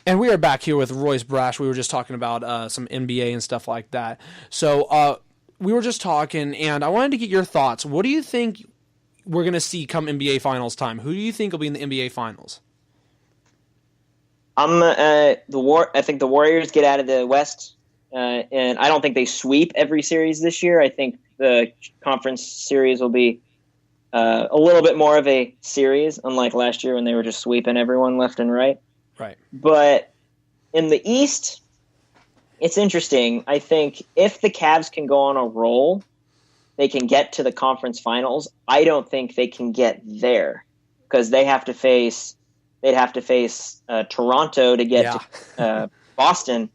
And we are back here with Royce Brash. We were just talking about some NBA and stuff like that. So we were just talking, and I wanted to get your thoughts. What do you think we're going to see come NBA Finals time? Who do you think will be in the NBA Finals? I think the Warriors get out of the West, and I don't think they sweep every series this year. I think the conference series will be a little bit more of a series, unlike last year when they were just sweeping everyone left and right. Right. But in the East, it's interesting. I think if the Cavs can go on a roll, they can get to the conference finals. I don't think they can get there because they'd have to face Toronto to get to Boston.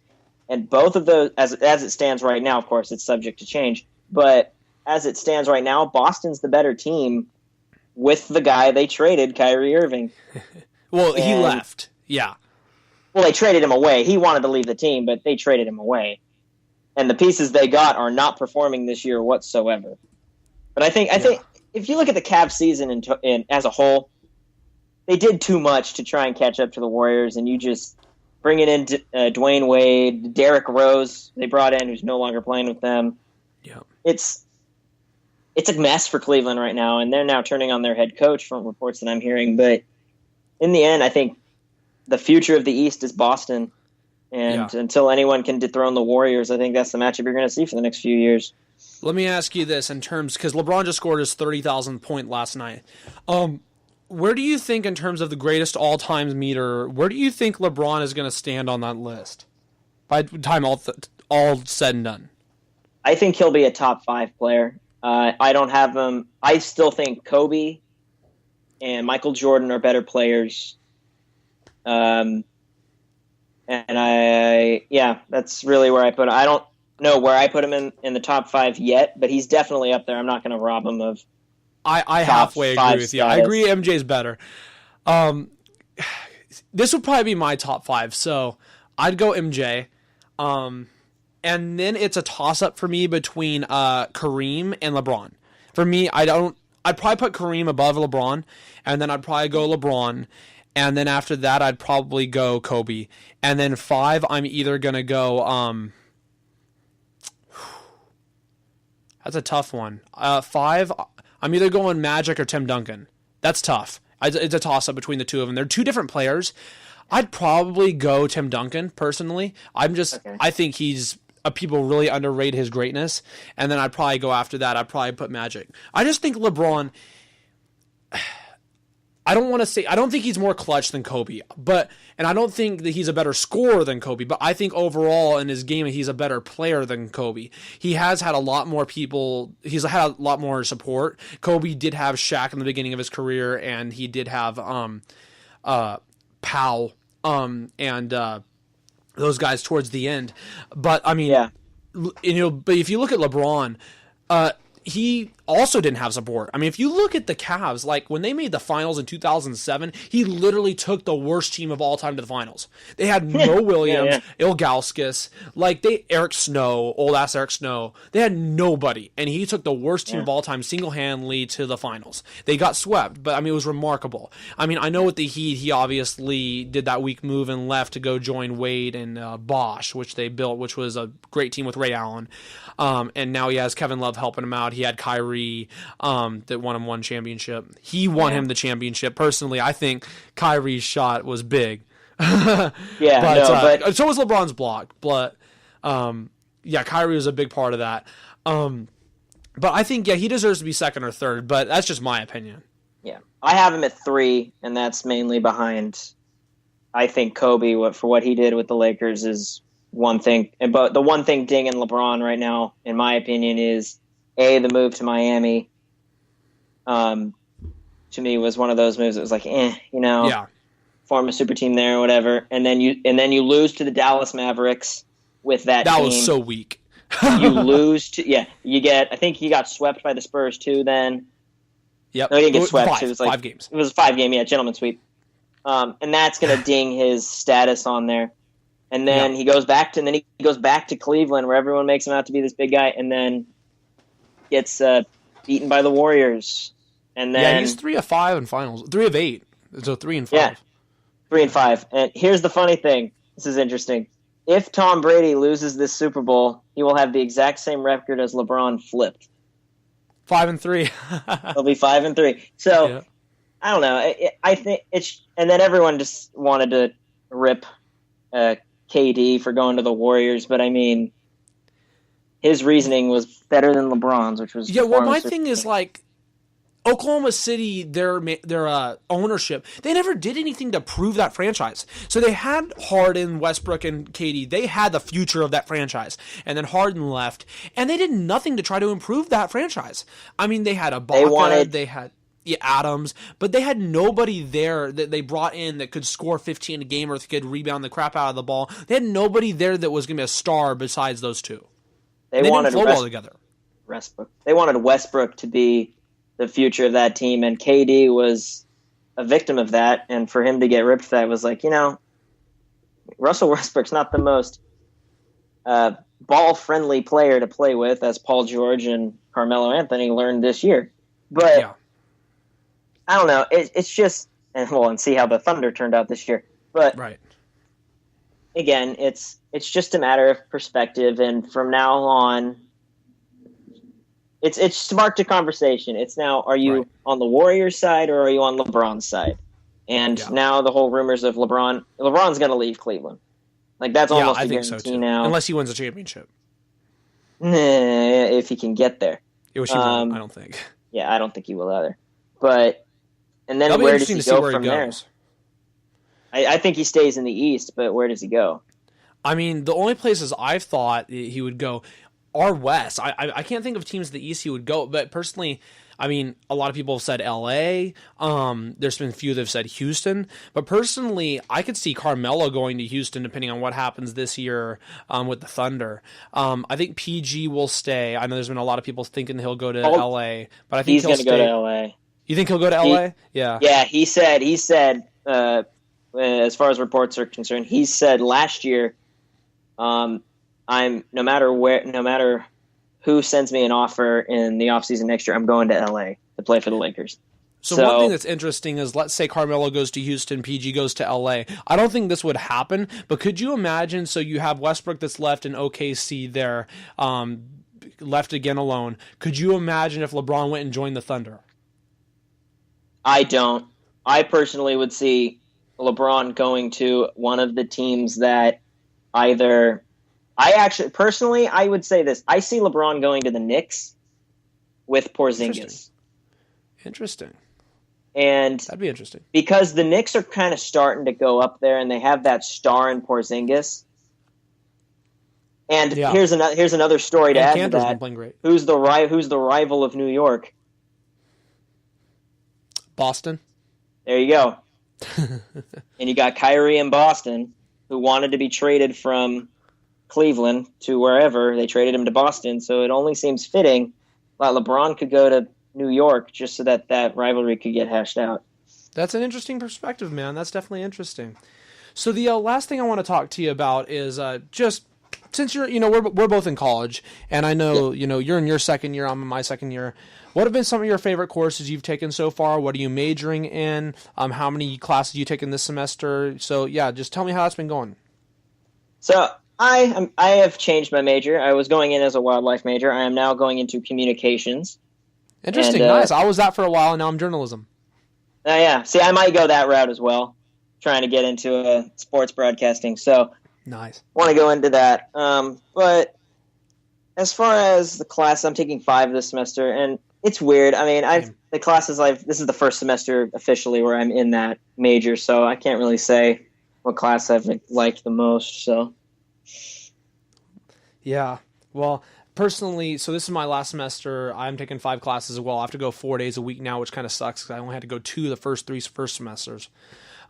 And both of those, as it stands right now, of course, it's subject to change. But as it stands right now, Boston's the better team with the guy they traded, Kyrie Irving. Well, he left. Yeah. Well, they traded him away. He wanted to leave the team, but they traded him away. And the pieces they got are not performing this year whatsoever. But I think if you look at the Cavs season as a whole, they did too much to try and catch up to the Warriors, and you just bring it in Dwayne Wade, Derrick Rose, they brought in, who's no longer playing with them. Yeah. It's a mess for Cleveland right now, and they're now turning on their head coach from reports that I'm hearing. But in the end, I think the future of the East is Boston. And until anyone can dethrone the Warriors, I think that's the matchup you're going to see for the next few years. Let me ask you this in terms, because LeBron just scored his 30,000th point last night. Where do you think, in terms of the greatest all-time meter, where do you think LeBron is going to stand on that list by the time all said and done? I think he'll be a top 5 player. I don't have him. I still think Kobe and Michael Jordan are better players. And that's really where I put him. I don't know where I put him in the top 5 yet, but he's definitely up there. I'm not going to rob him of. I halfway agree with you. I agree MJ's better. This would probably be my top 5, so I'd go MJ. And then it's a toss-up for me between Kareem and LeBron. For me, I'd probably put Kareem above LeBron, and then I'd probably go LeBron. And then after that, I'd probably go Kobe. And then 5, I'm either going to go... that's a tough one. 5, I'm either going Magic or Tim Duncan. That's tough. It's a toss-up between the two of them. They're two different players. I'd probably go Tim Duncan, personally. I think people really underrate his greatness. And then I'd probably go after that. I'd probably put Magic. I just think LeBron... I don't think he's more clutch than Kobe, and I don't think that he's a better scorer than Kobe, but I think overall in his game, he's a better player than Kobe. He has had a lot more he's had a lot more support. Kobe did have Shaq in the beginning of his career, and he did have, Powell, and those guys towards the end. But I mean, but if you look at LeBron, he also didn't have support. I mean, if you look at the Cavs, like when they made the finals in 2007, he literally took the worst team of all time to the finals. They had Mo Williams, Ilgauskas, Eric Snow, old-ass Eric Snow. They had nobody, and he took the worst team of all time single-handedly to the finals. They got swept, but, I mean, it was remarkable. I mean, I know with the Heat, he obviously did that weak move and left to go join Wade and Bosch, which they built, which was a great team with Ray Allen. And now he has Kevin Love helping him out. He had Kyrie that won him one championship. He won him the championship. Personally, I think Kyrie's shot was big. So was LeBron's block. But Kyrie was a big part of that. But I think he deserves to be second or third. But that's just my opinion. Yeah, I have him at 3, and that's mainly behind. I think Kobe for what he did with the Lakers is one thing. But the one thing dinging LeBron right now, in my opinion, is the move to Miami. To me, was one of those moves that was like, form a super team there or whatever, and then you lose to the Dallas Mavericks with that team. That was so weak. You lose to you get. I think he got swept by the Spurs too. Then, yep, no, he didn't get swept. It was like 5 games. It was a 5-game, gentleman's sweep. And that's gonna ding his status on there. And then he goes back to Cleveland, where everyone makes him out to be this big guy, and then gets beaten by the Warriors. And then he's 3 of 5 in finals, 3 of 8, so 3 and 5. Yeah, 3 and 5. And here's the funny thing: This is interesting. If Tom Brady loses this Super Bowl, he will have the exact same record as LeBron flipped. 5-3. He'll be 5-3. So yeah. I don't know. I think it's, and then everyone just wanted to rip KD for going to the Warriors, but I mean, his reasoning was better than LeBron's, which was Well, my thing is like Oklahoma City, their ownership, they never did anything to prove that franchise. So they had Harden, Westbrook, and KD. They had the future of that franchise. And then Harden left, and they did nothing to try to improve that franchise. I mean, they had Ibaka, they had Adams, but they had nobody there that they brought in that could score 15 a game or could rebound the crap out of the ball. They had nobody there that was going to be a star besides those two. They wanted didn't flow well together. Westbrook. They wanted Westbrook to be the future of that team, and KD was a victim of that, and for him to get ripped for that was like, Russell Westbrook's not the most ball-friendly player to play with, as Paul George and Carmelo Anthony learned this year. But yeah. I don't know. It's just, and see how the Thunder turned out this year. But right. Again, it's just a matter of perspective, and from now on, it's sparked a conversation. It's now, are you on the Warriors side or are you on LeBron's side? And now the whole rumors of LeBron's going to leave Cleveland. Like, that's almost a guarantee now. Unless he wins a championship. If he can get there. Which he won't, I don't think. Yeah, I don't think he will either. But, and then where does he go from there? I think he stays in the East, but where does he go? I mean, the only places I've thought he would go are West. I can't think of teams in the East he would go, but personally, I mean, a lot of people have said L.A. There's been a few that have said Houston, but personally, I could see Carmelo going to Houston depending on what happens this year with the Thunder. I think PG will stay. I know there's been a lot of people thinking he'll go to L.A., but I think he's going to go to L.A. You think he'll go to L.A.? Yeah. Yeah, he said. As far as reports are concerned, he said last year, I'm no matter who sends me an offer in the offseason next year, I'm going to LA to play for the Lakers. So one thing that's interesting is, let's say Carmelo goes to Houston, PG goes to LA. I don't think this would happen, but could you imagine, so you have Westbrook that's left in OKC there, left again alone. Could you imagine if LeBron went and joined the Thunder? I don't. I personally would see LeBron going to one of the teams that I would say this. I see LeBron going to the Knicks with Porzingis. Interesting. And that'd be interesting. Because the Knicks are kind of starting to go up there and they have that star in Porzingis. And here's another story to add to that. Been playing great. Who's the rival of New York? Boston. There you go. And you got Kyrie in Boston, who wanted to be traded from Cleveland to wherever. They traded him to Boston, so it only seems fitting that LeBron could go to New York just so that rivalry could get hashed out. That's an interesting perspective, man. That's definitely interesting. So the last thing I want to talk to you about is just since we're both in college, and I know you're in your second year, I'm in my second year. What have been some of your favorite courses you've taken so far? What are you majoring in? How many classes you taken this semester? So yeah, just tell me how that's been going. So I have changed my major. I was going in as a wildlife major. I am now going into communications. Interesting, nice. I was that for a while, and now I'm journalism. Yeah. See, I might go that route as well, trying to get into sports broadcasting. So nice. Want to go into that. But as far as the class, I'm taking 5 this semester, and it's weird. I mean, this is the first semester officially where I'm in that major, so I can't really say what class I've liked the most. So, yeah. Well, personally, so this is my last semester. I'm taking 5 classes as well. I have to go 4 days a week now, which kind of sucks because I only had to go 2 the first 3 semesters.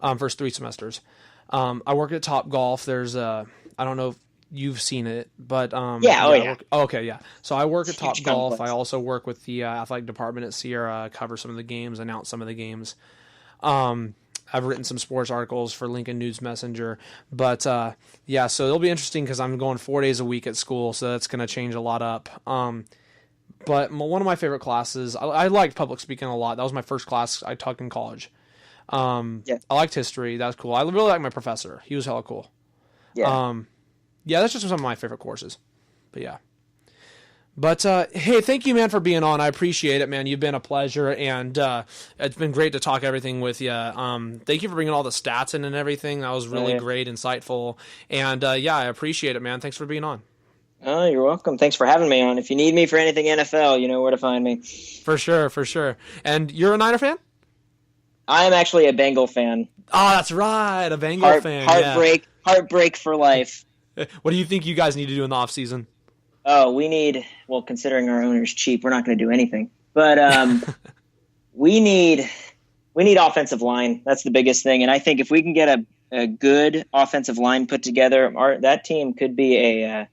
I work at Top Golf. There's I don't know if you've seen it, but yeah. Okay, yeah. So I work at Top Golf. I also work with the athletic department at Sierra, cover some of the games, announce some of the games. I've written some sports articles for Lincoln News Messenger, but so it'll be interesting because I'm going 4 days a week at school, so that's going to change a lot up. But one of my favorite classes, I liked public speaking a lot. That was my first class I took in college. I liked history. That was cool. I really liked my professor. He was hella cool. Yeah. Yeah, that's just some of my favorite courses. But yeah. But, hey, thank you, man, for being on. I appreciate it, man. You've been a pleasure, and it's been great to talk everything with you. Thank you for bringing all the stats in and everything. That was really great, insightful. And, yeah, I appreciate it, man. Thanks for being on. Oh, you're welcome. Thanks for having me on. If you need me for anything NFL, you know where to find me. For sure, for sure. And you're a Niner fan? I am actually a Bengal fan. Oh, that's right, a Bengal fan. Heartbreak for life. What do you think you guys need to do in the offseason? Oh, considering our owner's cheap, we're not going to do anything. But we need offensive line. That's the biggest thing. And I think if we can get a good offensive line put together, that team could be a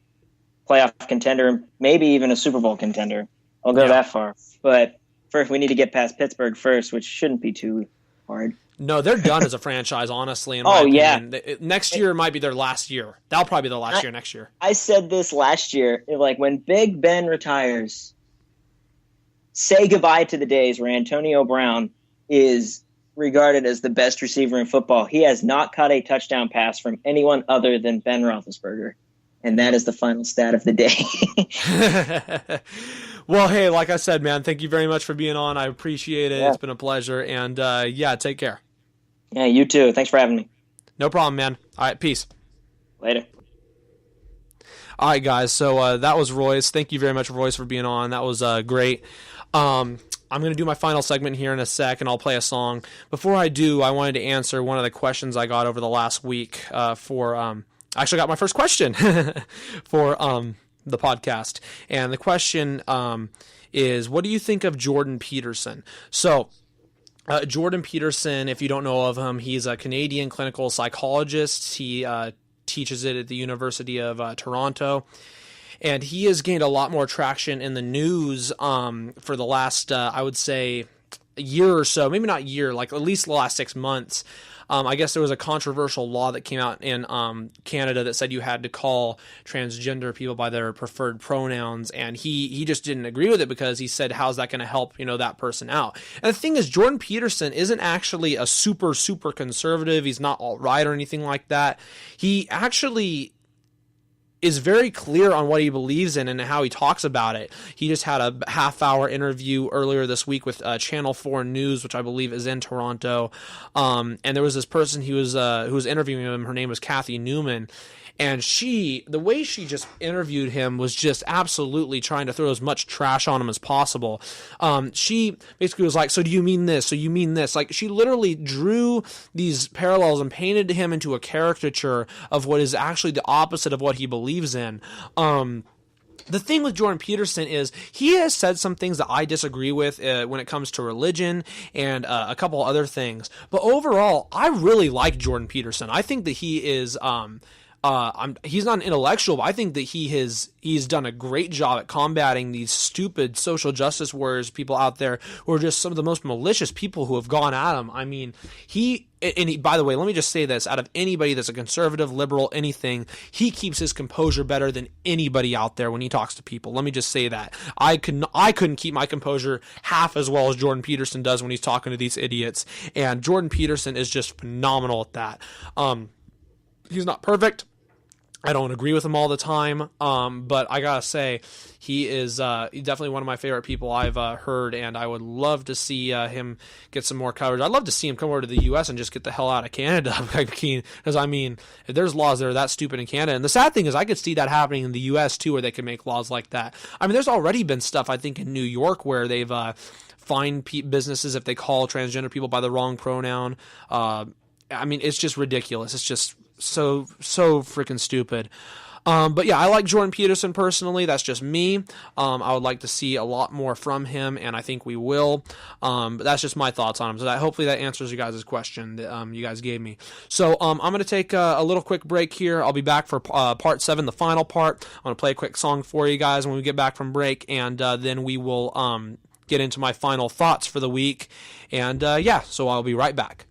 playoff contender, maybe even a Super Bowl contender. I'll go that far. But first, we need to get past Pittsburgh first, which shouldn't be too hard. No, they're done as a franchise, honestly. In my opinion. Next year might be their last year. That'll probably be their last year next year. I said this last year. Like, when Big Ben retires, say goodbye to the days where Antonio Brown is regarded as the best receiver in football. He has not caught a touchdown pass from anyone other than Ben Roethlisberger. And that is the final stat of the day. Well, hey, like I said, man, thank you very much for being on. I appreciate it. Yeah. It's been a pleasure. And, take care. Yeah, you too. Thanks for having me. No problem, man. All right, peace. Later. All right, guys. So that was Royce. Thank you very much, Royce, for being on. That was great. I'm going to do my final segment here in a sec, and I'll play a song. Before I do, I wanted to answer one of the questions I got over the last week I actually got my first question for the podcast. And the question is, what do you think of Jordan Peterson? So Jordan Peterson, if you don't know of him, he's a Canadian clinical psychologist. He teaches it at the University of Toronto. And he has gained a lot more traction in the news for the last, I would say, a year or so. Maybe not year, like at least the last 6 months. I guess there was a controversial law that came out in Canada that said you had to call transgender people by their preferred pronouns, and he just didn't agree with it because he said, how's that going to help, that person out? And the thing is, Jordan Peterson isn't actually a super, super conservative. He's not alt-right or anything like that. He actually is very clear on what he believes in and how he talks about it. He just had a half-hour interview earlier this week with Channel 4 News, which I believe is in Toronto. And there was this person who was interviewing him. Her name was Kathy Newman. And the way she just interviewed him was just absolutely trying to throw as much trash on him as possible. She basically was like, so do you mean this? So you mean this? Like, she literally drew these parallels and painted him into a caricature of what is actually the opposite of what he believes in. The thing with Jordan Peterson is he has said some things that I disagree with when it comes to religion and a couple other things. But overall, I really like Jordan Peterson. I think that he is... he's not an intellectual, but I think that he's done a great job at combating these stupid social justice warriors, people out there who are just some of the most malicious people who have gone at him. I mean, by the way, let me just say this, out of anybody that's a conservative, liberal, anything, he keeps his composure better than anybody out there when he talks to people. Let me just say that. I couldn't keep my composure half as well as Jordan Peterson does when he's talking to these idiots. And Jordan Peterson is just phenomenal at that. He's not perfect. I don't agree with him all the time, but I gotta say, he is definitely one of my favorite people I've heard, and I would love to see him get some more coverage. I'd love to see him come over to the U.S. and just get the hell out of Canada, because, I mean, if there's laws that are that stupid in Canada, and the sad thing is I could see that happening in the U.S. too, where they could make laws like that. I mean, there's already been stuff, I think, in New York where they've fined businesses if they call transgender people by the wrong pronoun. I mean, it's just ridiculous. It's just so freaking stupid. But yeah, I like Jordan Peterson personally. That's just me. I would like to see a lot more from him, and I think we will. But that's just my thoughts on him. So hopefully that answers you guys' question that you guys gave me. So I'm going to take a little quick break here. I'll be back for part 7, the final part. I'm going to play a quick song for you guys when we get back from break, and then we will get into my final thoughts for the week. And so I'll be right back.